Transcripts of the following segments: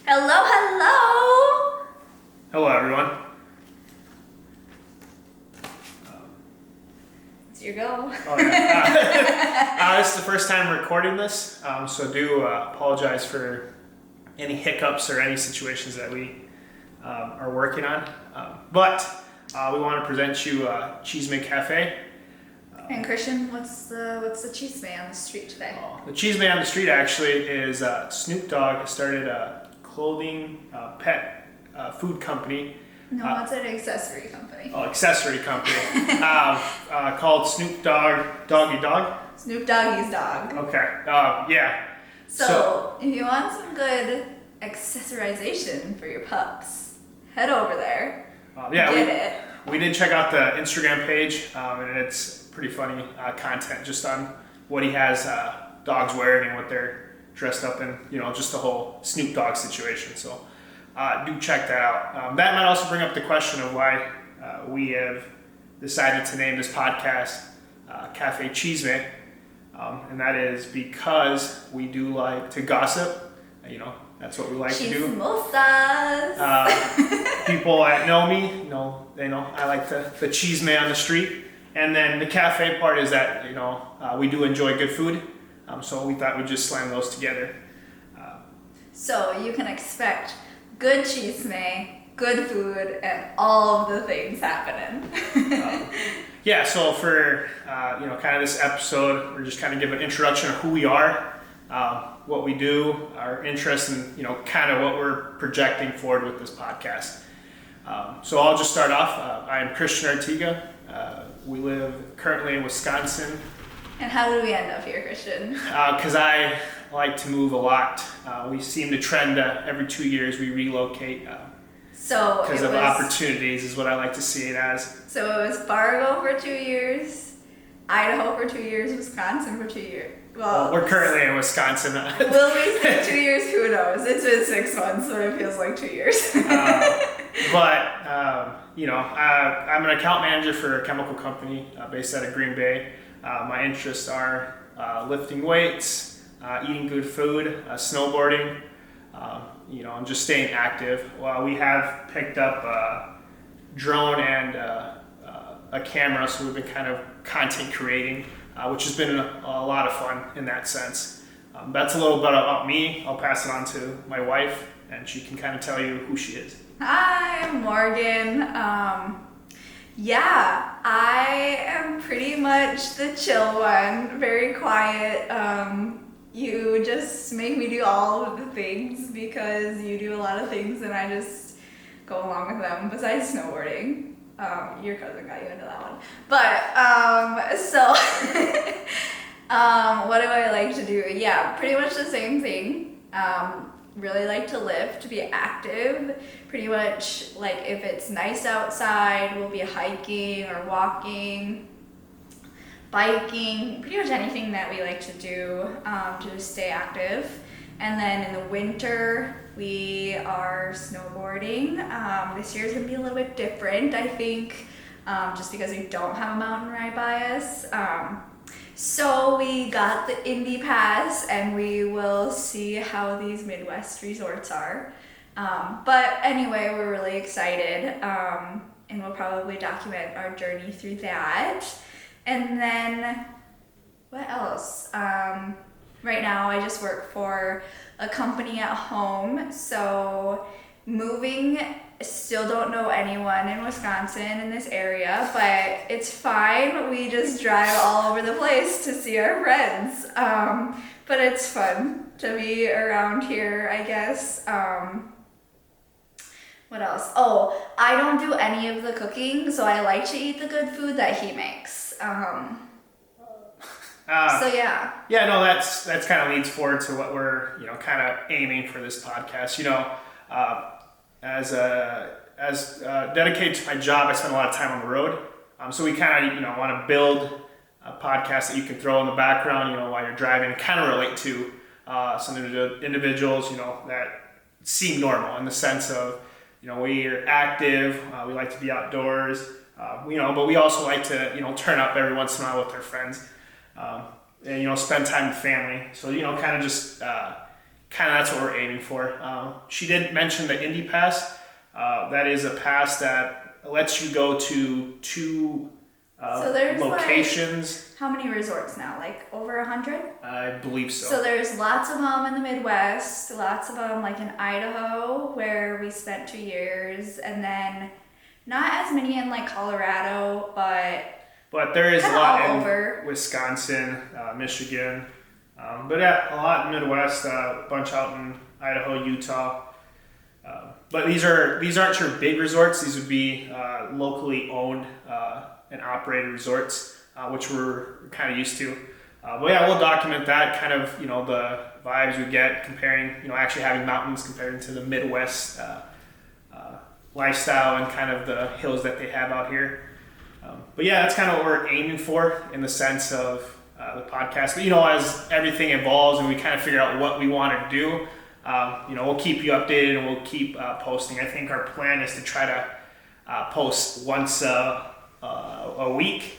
Hello, hello! Hello, everyone. It's your go. This is the first time recording this, so do apologize for any hiccups or any situations that we are working on. But we want to present you Chisme Cafe. And Christian, what's the chisme on the street today? The Chisme on the street actually is Snoop Dogg started a clothing, pet food company. No, it's an accessory company. Accessory company called Snoop Doggy Dog. Snoop Doggie's dog. Okay. Yeah. So if you want some good accessorization for your pups, head over there. We did check out the Instagram page, and it's pretty funny content just on what he has dogs wearing and what they're dressed up in. Just the whole Snoop Dogg situation. So do check that out. That might also bring up the question of why we have decided to name this podcast Cafe Chisme. And that is because we do like to gossip. That's what we like to do. Chismosos. People that know me, they know I like the chisme on the street. And then the cafe part is that, we do enjoy good food. So we thought we'd just slam those together. So you can expect good chisme, good food, and all of the things happening. So for kind of this episode, we're just kind of give an introduction of who we are, what we do, our interests, and kind of what we're projecting forward with this podcast. So I'll just start off. I'm Christian Artiga. We live currently in Wisconsin. And how did we end up here, Christian? Because I like to move a lot. We seem to trend every 2 years we relocate. Because of opportunities is what I like to see it as. So it was Fargo for 2 years, Idaho for 2 years, Wisconsin for 2 years. Well, we're currently in Wisconsin. Will we stay 2 years? Who knows? It's been 6 months, so it feels like 2 years. I'm an account manager for a chemical company based out of Green Bay. My interests are lifting weights, eating good food, snowboarding, and just staying active. Well, we have picked up a drone and a camera, so we've been kind of content creating, which has been a lot of fun in that sense. That's a little bit about me. I'll pass it on to my wife, and she can kind of tell you who she is. Hi, I'm Morgan. I am pretty much the chill one, very quiet. You just make me do all of the things because you do a lot of things and I just go along with them, besides snowboarding. Your cousin got you into that one. But, what do I like to do? Yeah, pretty much the same thing. Really like to lift, to be active. Pretty much, like, if it's nice outside, we'll be hiking or walking, biking, pretty much anything that we like to do to just stay active. And then in the winter, we are snowboarding. This year's gonna be a little bit different, I think, just because we don't have a mountain right by us. So we got the Indy Pass, and we will see how these Midwest resorts are. But anyway, we're really excited, and we'll probably document our journey through that. And then, what else? Right now, I just work for a company at home, so moving. Still don't know anyone in Wisconsin in this area, but it's fine. We just drive all over the place to see our friends. But it's fun to be around here, I guess. What else? Oh, I don't do any of the cooking, so I like to eat the good food that he makes. That's kind of leads forward to what we're kind of aiming for this podcast. As dedicated to my job, I spend a lot of time on the road. So we kind of want to build a podcast that you can throw in the background, while you're driving, and kind of relate to some individuals, that seem normal in the sense of, we are active, we like to be outdoors, but we also like to, turn up every once in a while with our friends, and, spend time with family. So, kind of just kind of that's what we're aiming for. She did mention the Indy Pass. That is a pass that lets you go to 2 So there's locations. How many resorts now? Like over 100? I believe so. So there's lots of them in the Midwest, lots of them like in Idaho where we spent 2 years, and then not as many in like Colorado, but there is a lot all in over. Wisconsin, Michigan, but yeah, a lot in the Midwest, a bunch out in Idaho, Utah. But these aren't your big resorts. These would be locally owned and operated resorts, which we're kind of used to. But yeah, we'll document that kind of, the vibes we get comparing, actually having mountains compared to the Midwest lifestyle and kind of the hills that they have out here. But yeah, that's kind of what we're aiming for in the sense of the podcast. But as everything evolves and we kind of figure out what we want to do, we'll keep you updated and we'll keep posting. I think our plan is to try to post once a week.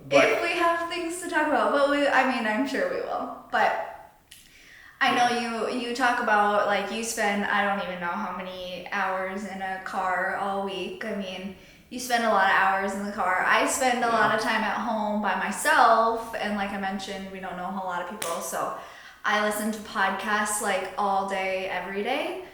But if we have things to talk about, I'm sure we will. But I know you talk about, like, you spend, I don't even know how many hours in a car all week. I mean, you spend a lot of hours in the car. I spend a lot of time at home by myself, and like I mentioned, we don't know a whole lot of people, so I listen to podcasts like all day, every day.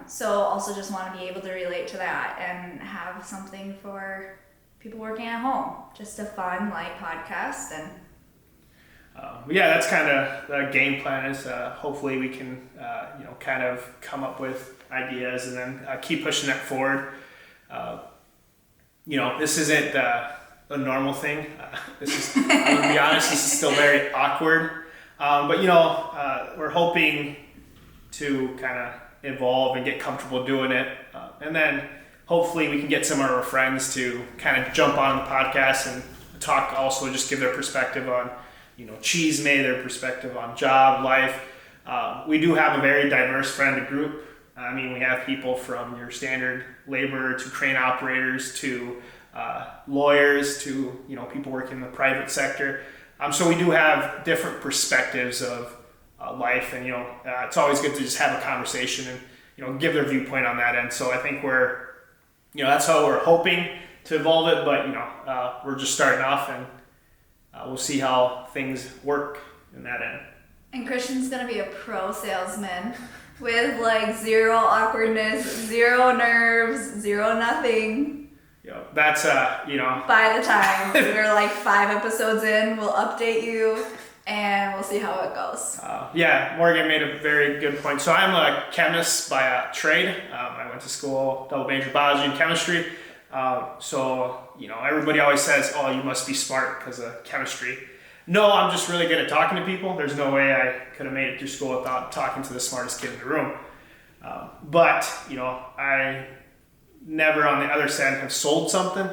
So also just want to be able to relate to that and have something for people working at home. Just a fun, light podcast. And that's kind of the game plan is hopefully we can, kind of come up with ideas and then keep pushing that forward. This isn't a normal thing. I'm going to be honest, this is still very awkward. But we're hoping to kind of evolve and get comfortable doing it. And then hopefully we can get some of our friends to kind of jump on the podcast and talk, also just give their perspective on, chisme, their perspective on job, life. We do have a very diverse friend group. I mean, we have people from your standard laborer to crane operators to lawyers to, people working in the private sector. So we do have different perspectives of life, and it's always good to just have a conversation and give their viewpoint on that end. So I think that's how we're hoping to evolve it, but we're just starting off, and we'll see how things work in that end. And Christian's gonna be a pro salesman with like zero awkwardness, zero nerves, zero nothing. That's By the time we're like 5 episodes in, we'll update you and we'll see how it goes. Morgan made a very good point. So I'm a chemist by trade. I went to school, double major biology and chemistry. Everybody always says, "Oh, you must be smart because of chemistry." No, I'm just really good at talking to people. There's no way I could have made it through school without talking to the smartest kid in the room. I never on the other side have sold something.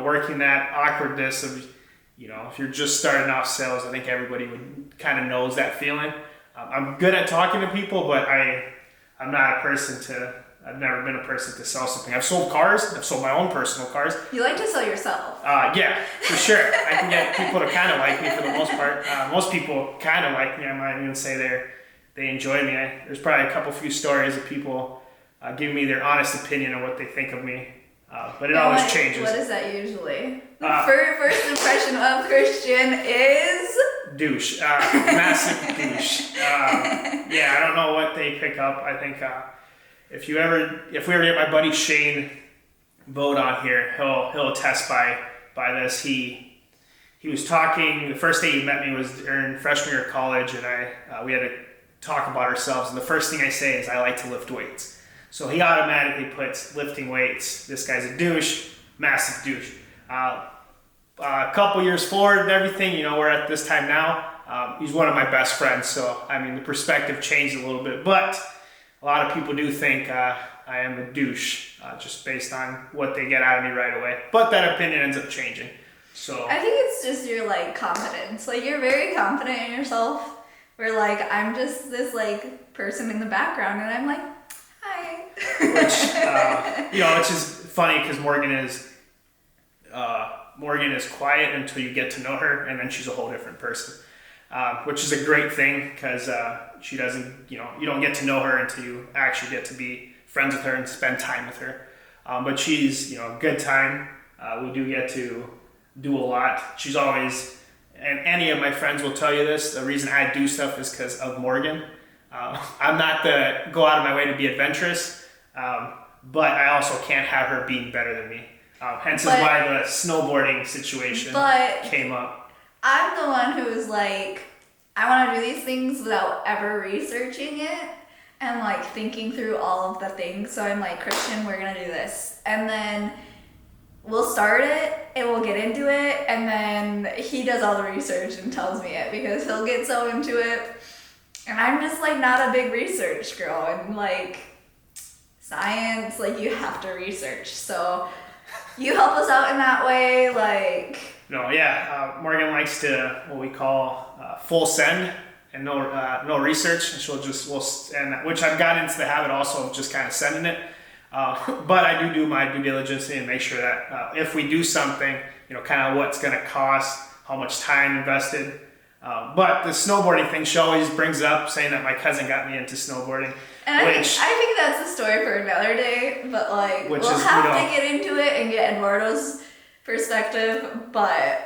Working that awkwardness of, if you're just starting off sales, I think everybody would kind of knows that feeling. I'm good at talking to people, but I'm not I've never been a person to sell something. I've sold cars. I've sold my own personal cars. You like to sell yourself. Yeah, for sure. I can get people to kind of like me for the most part. Most people kind of like me. I might even say they enjoy me. There's probably a few stories of people giving me their honest opinion on what they think of me. But it always changes. What is that usually? The first impression of Christian is? Douche. Massive douche. I don't know what they pick up. I think if we ever get my buddy Shane Vogt on here, he'll attest by this. He was talking, the first day he met me was during freshman year of college, and we had to talk about ourselves, and the first thing I say is I like to lift weights. So he automatically puts lifting weights, this guy's a douche, massive douche. A couple years forward and everything, we're at this time now, he's one of my best friends, so the perspective changed a little bit, but a lot of people do think I am a douche, just based on what they get out of me right away, but that opinion ends up changing. So I think it's just your confidence, you're very confident in yourself, where I'm just this person in the background, and I'm like, hi. Which is funny because Morgan is quiet until you get to know her, and then she's a whole different person. which is a great thing because she doesn't, you don't get to know her until you actually get to be friends with her and spend time with her. But she's, a good time. We do get to do a lot. She's always, and any of my friends will tell you this, the reason I do stuff is because of Morgan. I'm not the go out of my way to be adventurous, but I also can't have her being better than me. Hence is why the snowboarding situation came up. I'm the one who's like, I want to do these things without ever researching it and like thinking through all of the things. So I'm like, Christian, we're going to do this. And then we'll start it and we'll get into it. And then he does all the research and tells me it because he'll get so into it. And I'm just like not a big research girl. And like science, like you have to research. So you help us out in that way. Like, Morgan likes to what we call full send and no research, and which I've gotten into the habit also of just kind of sending it. But I do my due diligence and make sure that if we do something, kind of what's going to cost, how much time invested. But the snowboarding thing, she always brings it up, saying that my cousin got me into snowboarding. And I think that's a story for another day, but like we'll have to get into it and get Eduardo's perspective, but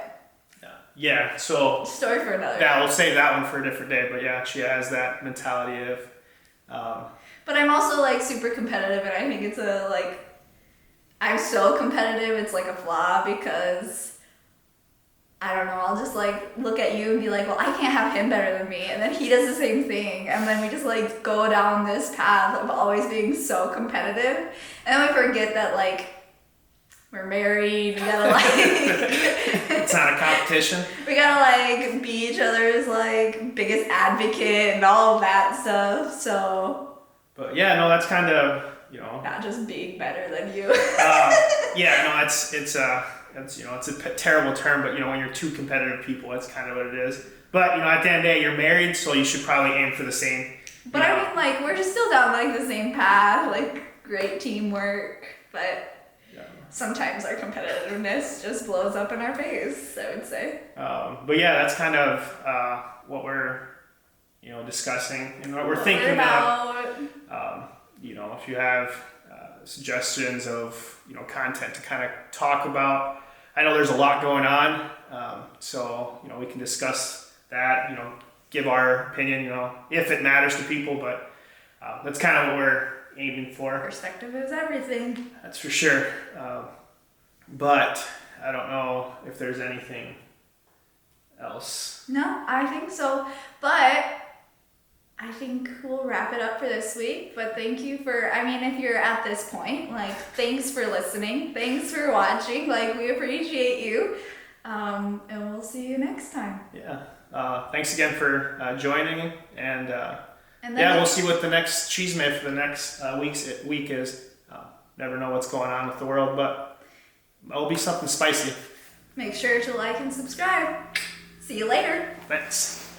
so story for another day. Yeah, we'll save that one for a different day, but yeah, she has that mentality of but I'm also like super competitive, and I think it's I'm so competitive, it's like a flaw because I don't know, I'll just like look at you and be like, well, I can't have him better than me. And then he does the same thing. And then we just like go down this path of always being so competitive. And then we forget that like we're married, we gotta like it's not a competition. We gotta like be each other's like biggest advocate and all of that stuff. So but that's kind of not just being better than you. It's a terrible term, but when you're two competitive people, that's kind of what it is. But at the end of the day, you're married, so you should probably aim for the same. But I mean, like we're just still down like the same path, like great teamwork. But sometimes our competitiveness just blows up in our face, I would say. But that's kind of what we're discussing and what we're thinking about. If you have suggestions of content to kind of talk about. I know there's a lot going on, so we can discuss that. Give our opinion. If it matters to people, but that's kind of what we're aiming for. Perspective is everything. That's for sure. But I don't know if there's anything else. No, I think so. But I think we'll wrap it up for this week. But thank you if you're at this point, like, thanks for listening. Thanks for watching. Like, we appreciate you. And we'll see you next time. Yeah. Thanks again for joining. And we'll see what the next chisme for the next week is. Never know what's going on with the world, but it'll be something spicy. Make sure to like and subscribe. See you later. Thanks.